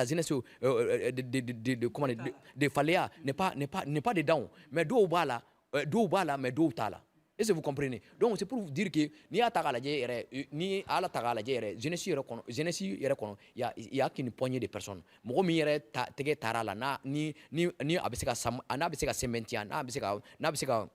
Speaker 2: jeunesse de Faleya n'est pas dedans mais dɔw b'a la mais dɔw t'a la est-ce que vous comprenez donc c'est pour vous dire que n'i y'a ta k'a lajɛ yɛrɛ ni ala ta k'a lajɛ yɛrɛ jeunesse yɛrɛ kɔnɔ il y a qu'une poignée de personnes mɔgɔ min yɛrɛ tɛgɛ taara la ni a bɛ se ka n'a bɛ se ka sɛmɛntiya n'a bɛ se ka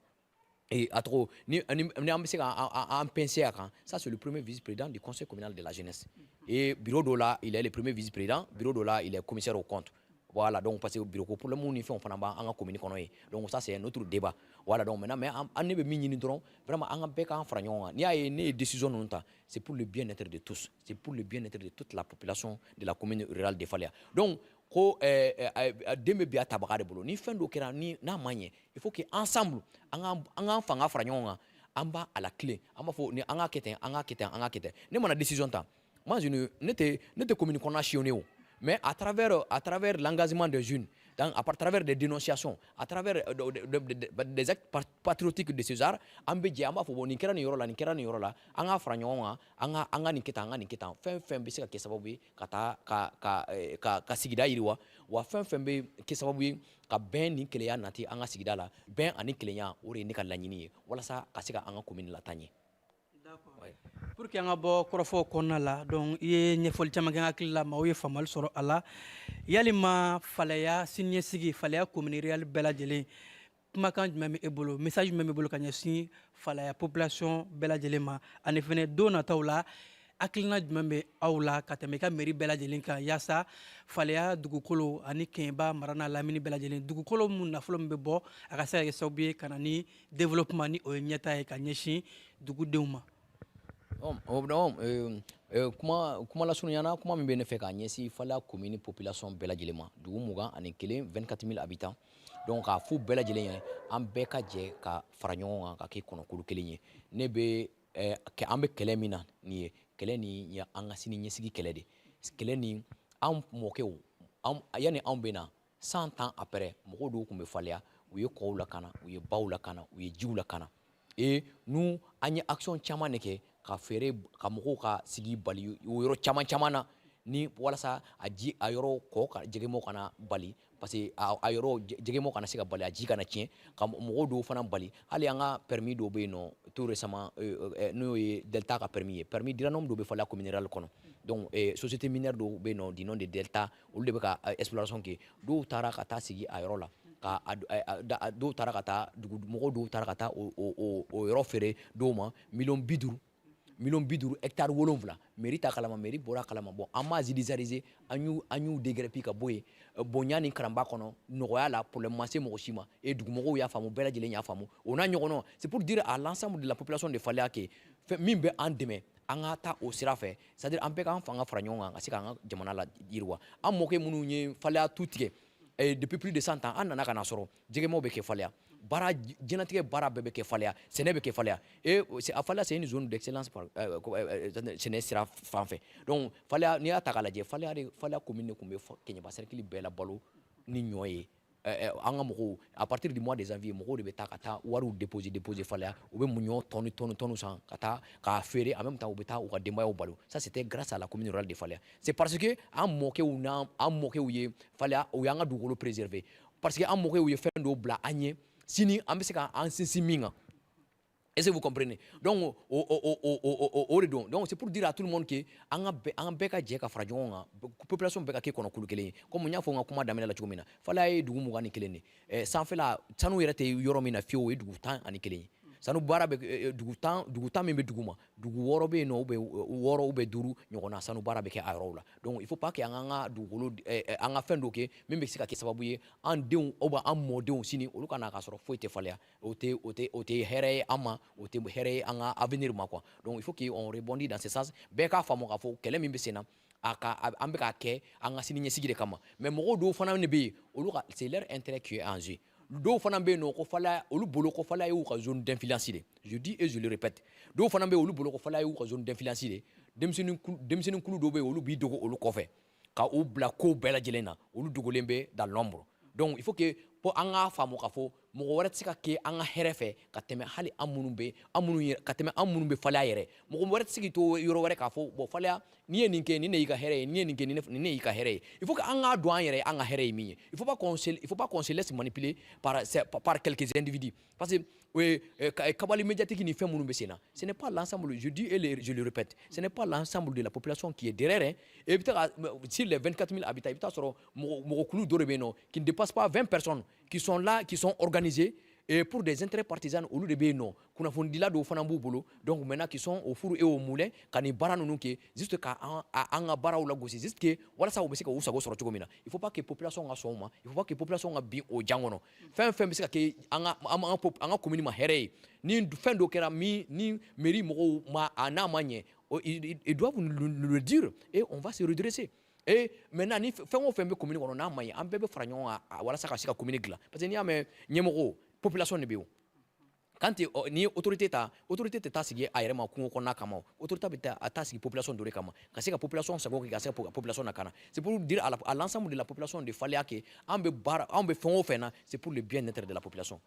Speaker 2: a tɔgɔ ni an bɛ se k'an penser a kan ça c'est le premier vice-président du conseil communal de la jeunesse et bureau dɔ la il est le premier vice-président bureau dɔ la il est commissaire aux comptes voilà donc parce que bureau ko problème ni fɛnw fana b'an ka commune kɔnɔ ye donc ça c'est un autre débat voilà donc maintenant mais an ne bɛ min ɲini dɔrɔn vraiment an ka bɛɛ k'an fara ɲɔgɔn kan n'i y'a ye ne ye décision ninnu ta c'est pour le bien-être de tous c'est pour le bien-être de toute la population de la commune rurale de Faleya donc ko den bɛ bi a tabaga de bolo ni fɛn dɔ kɛra n'a ma ɲɛ il faut que ensemble an k'an fanga fara ɲɔgɔn kan an b'a a la clé an b'a fɔ ni an k'a kɛ ten an k'a kɛ ten an k'a kɛ ten ne mana décision ta moi ne tɛ commune kɔnɔna sillonné o mais à travers l'engagement des jeunes à travers des dénonciations à travers des actes patriotiques de César an bɛ jɛ an b'a fɔ bon nin kɛra nin yɔrɔ la nin kɛra nin yɔrɔ la an k'a fara ɲɔgɔn kan an ka nin kɛ tan an ka nin kɛ tan fɛn bɛ se ka kɛ sababu ye ka taa ka sigida yiriwa wa fɛn bɛ kɛ sababu ye ka bɛn ni kelenya nati an ka sigida la bɛn ani kelenya o de ye ne ka laɲini ye walasa ka se ka an ka commune lataa ɲɛ.
Speaker 1: pour que an ka bɔ kɔrɔfɔw kɔnɔna la donc i ye ɲɛfɔli caman kɛ n hakili la maaw ye faamuyali sɔrɔ a la yalima Faleya siniɲɛsigi Faleya commune rurale bɛɛ lajɛlen kumakan jumɛn bɛ e bolo message jumɛn bɛ e bolo ka ɲɛsin Faleya population bɛɛ lajɛlen ma ani fɛnɛ don nataw la hakilina jumɛn bɛ aw la ka tɛmɛ i ka mairie bɛɛ lajɛlen kan yaasa Faleya dugukolo ani Kɛɲɛba mara n'a lamini bɛɛ lajɛlen dugukolo mun nafolo min bɛ bɔ a ka se ka kɛ sababu ye ka na ni développement ni o ye ɲɛtaa ye ka ɲɛsin dugudenw ma.
Speaker 2: kuma la surunyana kuma min bɛ ne fɛ k'a ɲɛsin Fala commune population bɛɛ lajɛlen ma dugu 21 24 000 habitants donc k'a f'u bɛɛ lajɛlen ye an bɛɛ ka jɛ ka fara ɲɔgɔn kan ka kɛ kɔnɔkulu kelen ye ne bɛ an bɛ kɛlɛ min na nin ye kɛlɛ nin ye an ka sini ɲɛsigi kɛlɛ de kɛlɛ nin an mɔkɛw yani anw bɛ na 100 ans après mɔgɔw dɔw tun bɛ faleya u ye kɔw lakana u ye baw lakana u ye jiw lakana et nous an ye action caman de kɛ ka fɛɛrɛ ka mɔgɔw ka sigi bali o yɔrɔ caman caman na ni walasa a yɔrɔ kɔ ka jɛgɛmɔgɔw kana bali parce que a yɔrɔ jɛgɛmɔgɔw kana se ka bali a ji kana tiɲɛ ka mɔgɔw dɔw fana bali hali an ka permis dɔw bɛ yen nɔ tout récemment n'o ye Delta ka permis ye permis diranɔm dɔw bɛ Fala commune rurale kɔnɔ donc société minière dɔw bɛ yen nɔ du nom de Delta olu de bɛ ka exploration kɛ dɔw taara ka taa sigi a yɔrɔ la ka dɔw taara ka taa mɔgɔw dɔw taara ka taa o yɔrɔ feere dɔw ma $50,000 hectare 7 mairie ta kalama mairie bɔra kalama bon an m'a judiciariser an y'u dégréppi ka bɔ yen bonya ni karamba kɔnɔ nɔgɔya la problème ma se mɔgɔ si ma et dugumɔgɔw y'a faamu bɛɛ lajɛlen y'a faamu o n'a ɲɔgɔnnaw c'est pour dire à l'ensemble de la population de Faleya que min bɛ an dɛmɛ an ka taa o sira fɛ c'est à dire an bɛɛ k'an fanga fara ɲɔgɔn kan ka se k'an ka jamana la yiriwa an mɔkɛ minnu ye Faleya tu tigɛ depuis plus de 100 ans an nana ka na sɔrɔ jɛgɛmaw bɛ kɛ Faleya baara jɛnatigɛ baara bɛɛ bɛ kɛ Faleya sɛnɛ bɛ kɛ Faleya et a Faleya c'est une zone d'excellence sɛnɛ sira fan fɛ donc Faleya n'i y'a ta k'a lajɛ Faleya commune de tun bɛ Keɲeba cercle bɛɛ la balo ni ɲɔ ye an ka mɔgɔw à partir du mois de janvier mɔgɔw de bɛ taa ka taa wariw déposer Faleya u bɛ ɲɔ tɔni san ka taa k'a feere en même temps u bɛ taa u ka denbayaw balo ça c'était grâce à la commune rurale de Faleya c'est parce que an mɔkɛw ye Faleya o y'an ka dugukolo préserver parce que an mɔkɛw ye fɛn dɔw bila an ɲɛ sini an bɛ se k'an sinsin min kan est-ce que vous comprenez donc o de don donc c'est pour dire à tout le monde que an bɛɛ ka jɛ ka fara ɲɔgɔn kan population bɛɛ ka kɛ kɔnɔkulu kelen ye comme n y'a fɔ n ka kuma daminɛ la cogo min na Faleya ye dugu 21 de sanfɛla sanu yɛrɛ tɛ yɔrɔ min na fiyewu o ye dugu 11 ye sanu baara bɛ dugu tan min bɛ dugu ma dugu 6 bɛ yen nɔ ou bien 5 ɲɔgɔn na sanu baara bɛ kɛ a yɔrɔw la donc il faut pas que an ka dugukolo an ka fɛn dɔ kɛ min bɛ se ka kɛ sababu ye an denw ou bien an mɔdenw sini olu ka na k'a sɔrɔ foyi tɛ Faleya o tɛ hɛrɛ ye an ma o tɛ hɛrɛ ye an ka avenir ma quoi donc il faut que on rebondit dans ce sens bɛɛ k'a faamu k'a fɔ kɛlɛ min bɛ sen na an bɛ k'a kɛ an ka sini ɲɛsigi de kama mais mɔgɔw dɔw fana de bɛ yen olu ka c'est leur intérêt qui est en jeu dɔw fana bɛ yen nɔ ko Faleya olu bolo ko Faleya y'u ka zone d'influence de je dis et je le répète dɔw fana bɛ yen olu bolo ko Faleya y'u ka zone d'influence de denmisɛnnin kulu dɔw bɛ yen olu b'i dogo olu kɔfɛ ka u bila ko bɛɛ lajɛlen na olu dogolen bɛ dans l'ombre donc il faut que pour an k'a faamu k'a fɔ mɔgɔ wɛrɛ tɛ se ka kɛ an ka hɛrɛ fɛ ka tɛmɛ hali an minnu bɛ Faleya yɛrɛ mɔgɔ wɛrɛ tɛ se k'i to yɔrɔ wɛrɛ k'a fɔ bon Faleya n'i ye nin kɛ nin de y'i ka hɛrɛ ye n'i ye nin kɛ nin de y'i ka hɛrɛ ye il faut que an k'a dɔn an yɛrɛ an ka hɛrɛ ye min ye il faut pas qu'on se laisse manipuler par quelques individus parce que kabali médiatique ni fɛn minnu bɛ sen na ce n'est pas l'ensemble je dis et je le répète ce n'est pas l'ensemble de la population qui est derrière et i bɛ taa sur les 24 000 habitants i bɛ taa sɔrɔ mɔgɔkulu dɔ de bɛ yen nɔ qui ne dépasse pas 20 personnes qui sont là qui sont organisés et pour des intérêts partisans olu de bɛ yen nɔ kunnafonidila dɔw fana b'u bolo donc maintenant qui sont au four et au moulin ka nin baara ninnu kɛ juste ka an ka baaraw lagosi juste que walasa u bɛ se ka u sago sɔrɔ cogo min na il faut pas que population ka sɔn o ma il faut pas que population ka bin o jan kɔnɔ fɛn fɛn bɛ se ka kɛ an ka commune ma hɛrɛ ye ni fɛn dɔ kɛra ni mairie mɔgɔw ma n'a ma ɲɛ ils doivent nous le dire et on va se redresser. Et maintenant ni fɛn o fɛn bɛ commune kɔnɔ n'a ma ɲɛ an bɛɛ bɛ fara ɲɔgɔn kan walasa ka se ka commune dilan parce que n'i y'a mɛn ɲɛmɔgɔw population de bɛ yen quand ni autorité tɛ taa sigi a yɛrɛ ma kungo kɔnɔna kama autorité bɛ taa sigi population dɔ de kama ka se ka population sago kɛ ka se ka population lakana c'est pour dire à l'ensemble de la population de Faleya que an bɛ fɛn o fɛn na c'est pour le bien-être de la population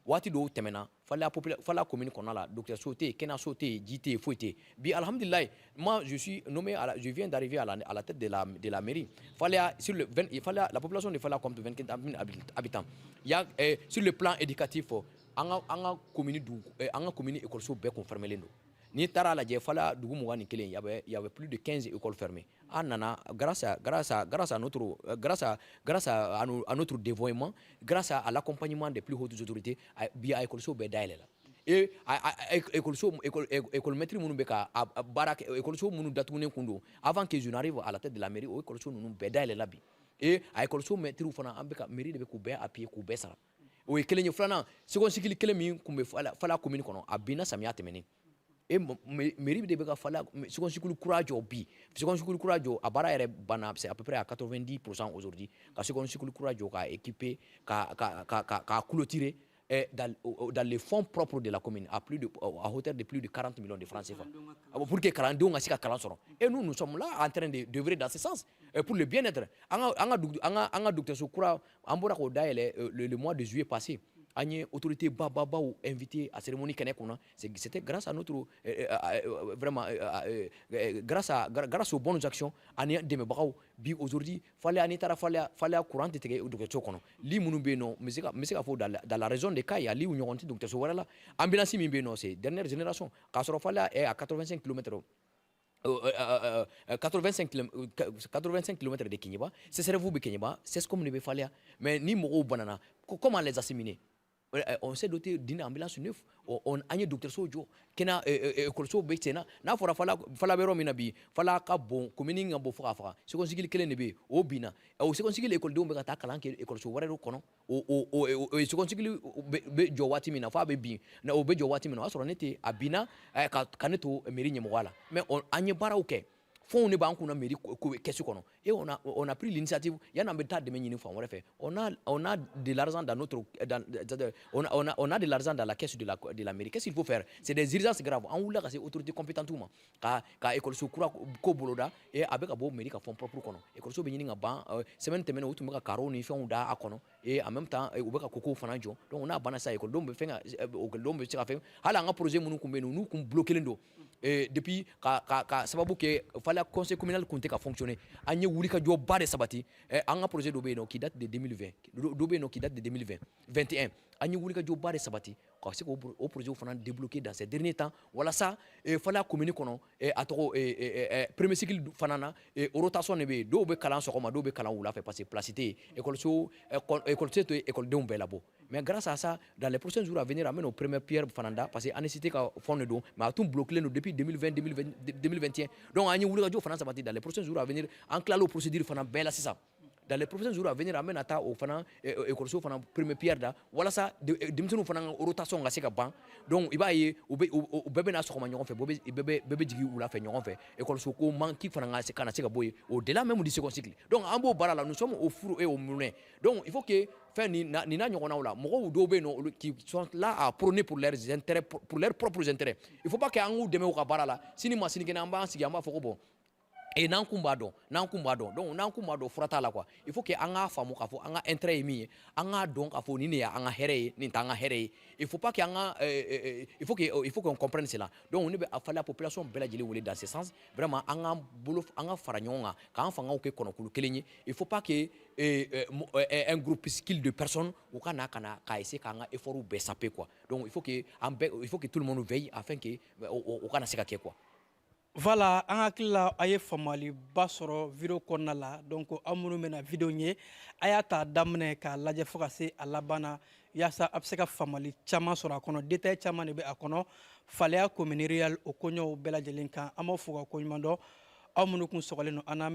Speaker 2: waati dɔw tɛmɛna Faleya commune kɔnɔna la dɔgɔtɔrɔso tɛ yen kɛnɛyaso tɛ yen ji tɛ yen foyi tɛ yen bi alhamdulilayi moi je viens d'arriver à la tête de la mairie Faleya la population de Faleya compte 24 000 habitants il y a sur le plan éducatif an ka commune école bɛɛ confirmelen don n'i taara lajɛ Faleya dugu 21 il y avait plus de 15 écoles fermées an nana grâce à notre dévoiement grâce à l'accompagnement des plus hautes autorités bi a école bɛɛ dayɛlɛ la et école maître minnu bɛ ka baara kɛ école minnu datugunen kun don avant que je n'arrive à la tête de la mairie o école ninnu bɛɛ dayɛlɛ la bi et a école maître fana an bɛ ka mairie de bɛ k'u bɛɛ appuyer k'u bɛɛ sara o ye kelen ye filanan seconde cycle kelen min kun bɛ Faleya commune kɔnɔ a binna samiya tɛmɛnen et mairie de beka fala seconde cycle courage bi seconde cycle courage a bara ere bana c'est à peu près à 90% aujourd'hui ka seconde cycle courage ka équipé ka clôturer dans les fonds propres de la commune à hauteur de plus de 40 millions de francs CFA pour que Kalandou a sika kalan et nous sommes là en train de d'œuvrer dans ce sens pour le bien-être anga docteur Soukura ambora ko daele le mois de juillet passé Agne autorité baba ou invité à cérémonie Kenekuna, c'était grâce à notre vraiment grâce aux bonnes actions Ania de Mebrao bi aujourd'hui fallait anitara fallait courant de tege docteur kono li munu be no mesika fo dans la raison des cas il y a li union docteur so wala ambulance mi be no c'est dernière génération kasoro fallait à 85 km 85 km de Kenyaba, c'est cerveau de Kenyaba, c'est ce qu'on ne veut faire. Mais ni Moro Banana, comment les assimiler? On s'est doté d'une ambulance neuve, on a un docteur Sojo, qui a école so betena, na fala bero minabi, fala ka bon, communing en bofra, ce qu'on dit qu'il nebe, au bina, au second cycle école de Ombata Kalanke, école so warero kono, au second cycle Jowati mina, fa bebi, na obe Jowati mina, on était à bina, kaneto meri nyemwala. Mais on a un barauke. Fond ne banque on a mairie qu'est-ce qu'on a et on a pris l'initiative il y a un méthode de mener on a de l'argent dans notre on a de l'argent dans la caisse de la mairie. Qu'est-ce qu'il faut faire? C'est des urgences graves en ou là c'est autorité compétente ka école sukura ko boloda et avec abo mairie ka fond propre kono école so benyini ngaba semaine temene wutu meka karo ni fond da akono et en même temps ubeka koko fananjo donc on a bana ça école dombe fenga dombe tira fait hala nga projet munu kumbe nous kum bloquer lendo et depuis sababu ke fallait conseil communal compte ka fonctionner anye wuli ka jo ba de sabati un projet d'Obéno qui date de 2020 d'Obéno qui date de 2021 anye wuli ka jo ba de sabati ka se ko au projet fana débloqué dans ces derniers temps voilà ça fallait communiquer kono atoro premier cycle fanana rotation ne be do be kalan sokoma do be kalan wula fait passer placité école de Umbelabo. Mais grâce à ça, dans les prochains jours à venir, amène aux premières pierres Fananda, parce que nécessité qu'à fond de dos, mais à tout bloqué depuis 2020-2021. Donc, à nous, dans les prochains jours à venir, en clair, le procédure Fananda, belle, c'est ça. Dans les prochains jours à venir, amène à ta au Fananda, école Fananda, première pierre là. Voilà ça, de nous Fananda, rotation à Sekaban. Donc, il va y au bébé n'a pas fait, bébé Digi ou la fait, on fait, école Soko, manque Fananda, c'est Kanaseka Boy, au-delà même du second cycle. Donc, en beau barala, nous sommes au four et au moulin. Donc, il faut que qui sont là à prôner pour leurs intérêts, pour leurs propres intérêts. Il ne faut pas qu'il y ait un ou deux mots là. Si nous avons et nan kumbado donc nan kumbado frata la quoi il faut que anga famu ka fo anga intérêt mi anga donc afo ni ya anga here ni tanga here il faut pas que anga il faut qu'on comprenne cela donc on a fallu la population bela jeli wole dans ce sens vraiment anga bolo anga faranyonga ka fanga ke kono kulu kelenyi il faut pas que un groupe skill de personnes ou kana ka essayer kanga effort ou baisser quoi donc il faut que tout le monde veille afin que au kana seka quoi.
Speaker 1: Voilà, an hakilila a ye faamuyaliba sɔrɔ video kɔnɔna la donc aw minnu bɛna video ye a y'a ta daminɛ k'a lajɛ fo ka se a laban na yaasa a bɛ se ka faamuyali caman sɔrɔ a kɔnɔ détail caman de bɛ a kɔnɔ Faleya commune réelle o koɲɛw bɛɛ lajɛlen kan an b'aw fo ka koɲuman dɔn aw minnu kun sɔgɔlen don an n'a